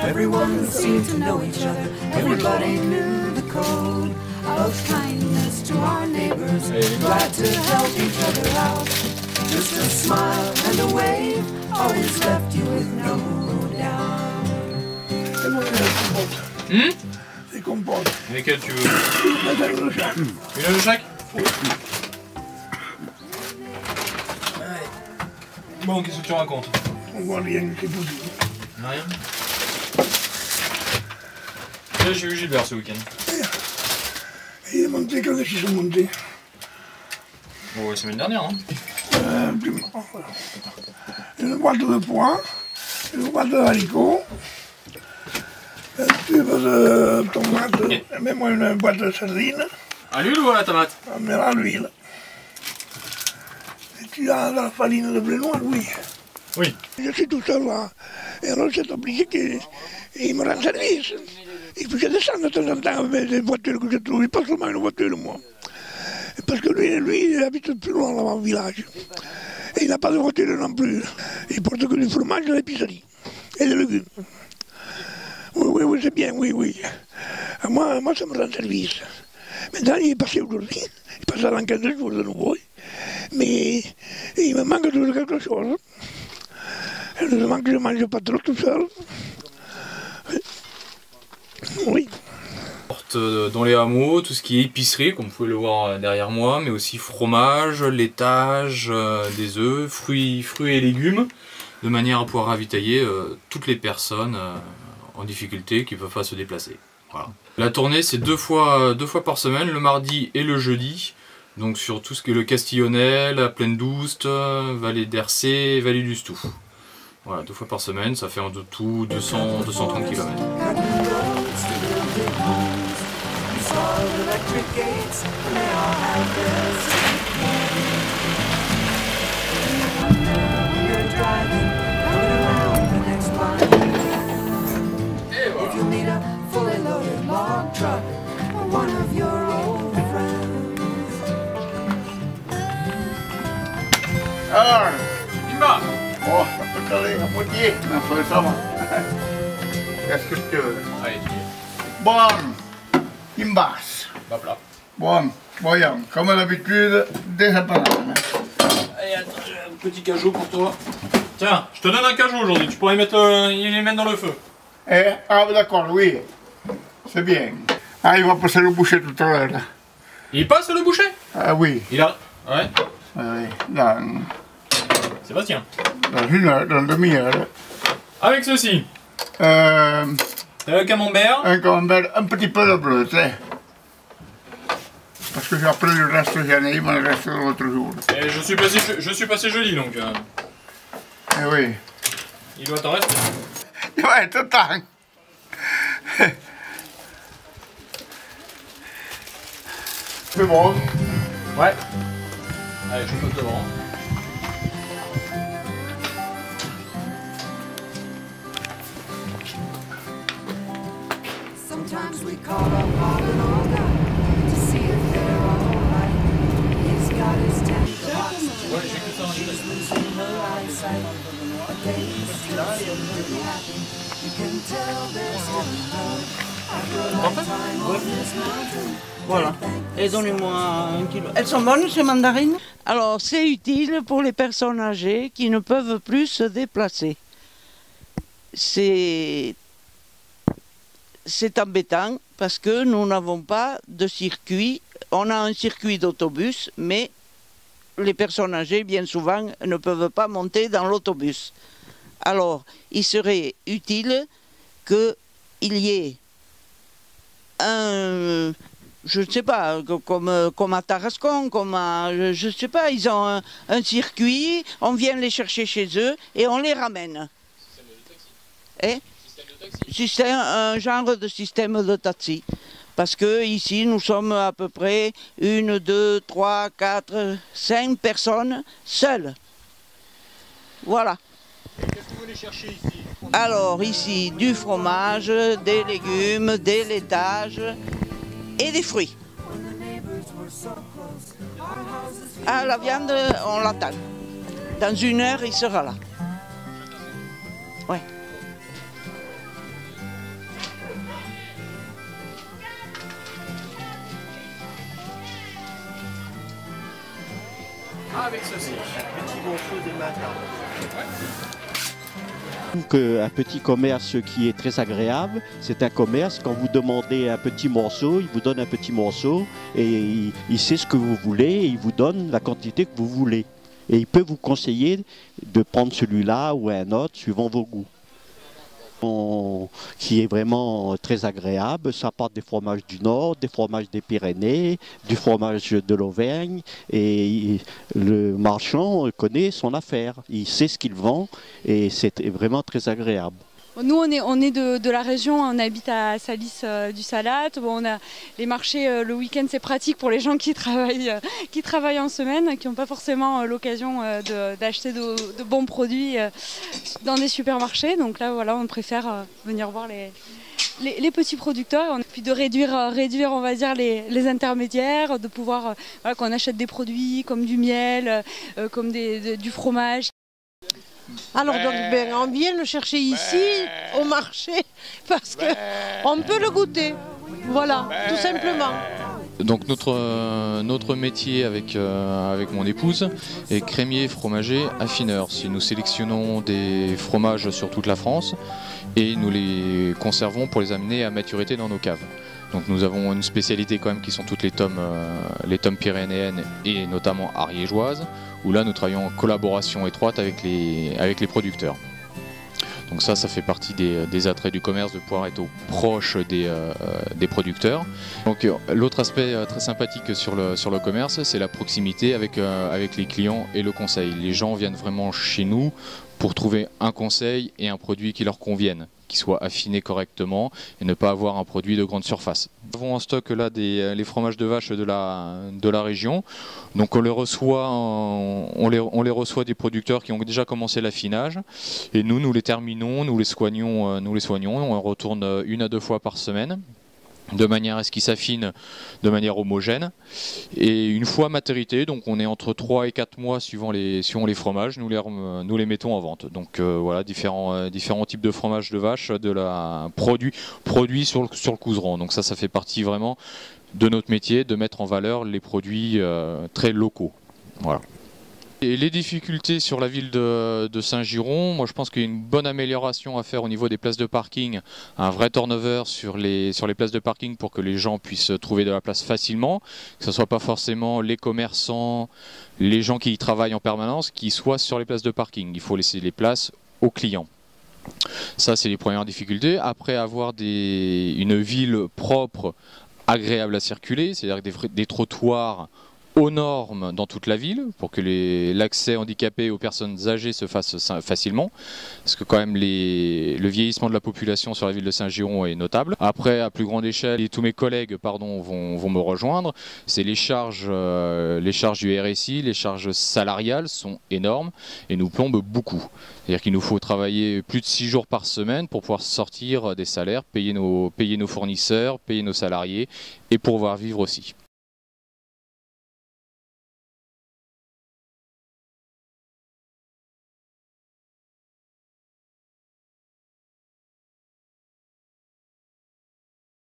Everyone seemed to know each other. Everybody knew the code of kindness to our neighbors. Glad to help each other out. Just a smile and a wave always left you with no doubt. Des compotes. Lesquelles tu veux? Une de chaque. Une de chaque? Oui. Bon, qu'est-ce que tu racontes? On voit rien, c'est tout. Rien. Là, j'ai eu Gilbert ce week-end. Il est monté quand ils sont montés. Bon, la semaine dernière, hein? Voilà. Une boîte de pois, une boîte de haricots, un tube de tomates, et même une boîte de sardines. À l'huile ou à la tomate? Mais à l'huile. Et tu as de la farine de blé noir, oui. Oui. Je suis tout seul là. Et alors c'est obligé qu'il me rende service. Il faut que je descende de temps en temps avec les voitures que je trouve. Il pas seulement une voiture, moi. Parce que lui, il habite plus loin là-bas au village. Et il n'a pas de voiture non plus. Il porte que du fromage de l'épicerie. Et des légumes. Oui, c'est bien, oui. Moi, ça me rend service. Maintenant, il est passé aujourd'hui. Il passe dans 15 jours de nouveau. Mais il me manque toujours quelque chose. Heureusement que je ne mange pas trop tout seul. Oui. Dans les hameaux, tout ce qui est épicerie, comme vous pouvez le voir derrière moi, mais aussi fromage, laitage, des œufs, fruits et légumes, de manière à pouvoir ravitailler toutes les personnes en difficulté qui ne peuvent pas se déplacer. Voilà. La tournée, c'est deux fois par semaine, le mardi et le jeudi, donc sur tout ce qui est le Castillonnais, la Plaine d'Oust, Vallée d'Hercé, Vallée du Stoux. Voilà, 2 fois par semaine, ça fait en tout 230 km. Alors, Imba! oh, ça peut caler à moitié, mais enfin ça va. Qu'est-ce que tu veux? Allez, Bon, imbasse. hop là. Bon, voyons, comme d'habitude, des bananes. Allez, attends, j'ai un petit cajou pour toi. Tiens, je te donne un cajou aujourd'hui, tu pourrais les mettre dans le feu. Ah, d'accord, oui. C'est bien. Ah, il va passer le boucher tout à l'heure. Il passe le boucher? Ah oui. Il a... Ouais. Oui, dans Sébastien. une heure, dans une demi-heure. Avec ceci. Le camembert. Un camembert, un petit peu de bleu, tu sais. Parce que après le reste, j'en ai, il me reste l'autre jour. Et je suis passé jeudi, donc... Eh oui. il doit t'en rester. Ouais, tout le temps. C'est bon. Ouais. Allez, je passe devant. Sometimes we call up Bob and Olga to see if they're all right. He's got his tender Ouais, j'ai que ça. she's losing her eyesight. But they still seem pretty happy. You can tell they're still in love. After a lifetime on this mountain. Voilà. Et donnez-moi 1 kilo. Elles sont bonnes ces mandarines? Alors c'est utile pour les personnes âgées qui ne peuvent plus se déplacer. C'est embêtant parce que nous n'avons pas de circuit. On a un circuit d'autobus, mais les personnes âgées, bien souvent, ne peuvent pas monter dans l'autobus. Alors, il serait utile qu'il y ait un... Je ne sais pas, comme à Tarascon, je ne sais pas, ils ont un circuit, on vient les chercher chez eux et on les ramène. Un genre de système de taxi. Parce que ici, nous sommes à peu près 1, 2, 3, 4, 5 personnes seules. Voilà. Qu'est-ce que vous voulez chercher ici? Alors, ici, du fromage, des légumes, des laitages et des fruits. Ah, la viande, on l'attend. Dans 1 heure, il sera là. Ouais. avec ceci. Petit morceau de matin. Je trouve qu'un petit commerce qui est très agréable, c'est un commerce, quand vous demandez un petit morceau, il vous donne un petit morceau et il sait ce que vous voulez et il vous donne la quantité que vous voulez. Et il peut vous conseiller de prendre celui-là ou un autre suivant vos goûts. Qui est vraiment très agréable, ça part des fromages du Nord, des fromages des Pyrénées, du fromage de l'Auvergne, et le marchand connaît son affaire, il sait ce qu'il vend et c'est vraiment très agréable. Nous, on est de la région, on habite à Salis du Salat. Bon, on a les marchés le week-end, c'est pratique pour les gens qui travaillent en semaine, qui n'ont pas forcément l'occasion d'acheter de bons produits dans des supermarchés. Donc là, voilà, on préfère venir voir les petits producteurs, puis de réduire on va dire, les intermédiaires, de pouvoir, voilà, qu'on achète des produits comme du miel, comme du fromage. Alors donc on vient le chercher ici au marché parce qu'on peut le goûter, voilà, tout simplement. Donc notre métier avec mon épouse est crémier, fromager, affineur. Nous sélectionnons des fromages sur toute la France et nous les conservons pour les amener à maturité dans nos caves. Donc nous avons une spécialité quand même qui sont toutes les tomes pyrénéennes et notamment ariégeoises, où là nous travaillons en collaboration étroite avec les producteurs. Donc ça fait partie des attraits du commerce, de pouvoir être au proche des producteurs. Donc l'autre aspect très sympathique sur le commerce, c'est la proximité avec les clients et le conseil. Les gens viennent vraiment chez nous pour trouver un conseil et un produit qui leur convienne, qui soit affiné correctement et ne pas avoir un produit de grande surface. Nous avons en stock là les fromages de vache de la région. Donc on les reçoit des producteurs qui ont déjà commencé l'affinage et nous les terminons, nous les soignons, on retourne 1 à 2 fois par semaine, de manière à ce qu'ils s'affinent de manière homogène. Et une fois maturité, donc on est entre 3 et 4 mois suivant les fromages, nous les mettons en vente. Donc voilà, différents types de fromages de vache, produits sur le couseron. Donc ça fait partie vraiment de notre métier, de mettre en valeur les produits très locaux. Voilà. Et les difficultés sur la ville de Saint-Giron, moi je pense qu'il y a une bonne amélioration à faire au niveau des places de parking, un vrai turnover sur les places de parking pour que les gens puissent trouver de la place facilement, que ce ne soit pas forcément les commerçants, les gens qui y travaillent en permanence, qui soient sur les places de parking. Il faut laisser les places aux clients. Ça c'est les premières difficultés. Après, avoir une ville propre, agréable à circuler, c'est-à-dire des trottoirs aux normes dans toute la ville pour que l'accès handicapé aux personnes âgées se fasse facilement, parce que quand même le vieillissement de la population sur la ville de Saint-Giron est notable. Après, à plus grande échelle, et tous mes collègues vont me rejoindre, c'est les charges du RSI, les charges salariales sont énormes et nous plombent beaucoup. C'est-à-dire qu'il nous faut travailler plus de 6 jours par semaine pour pouvoir sortir des salaires, payer nos fournisseurs, payer nos salariés et pouvoir vivre aussi.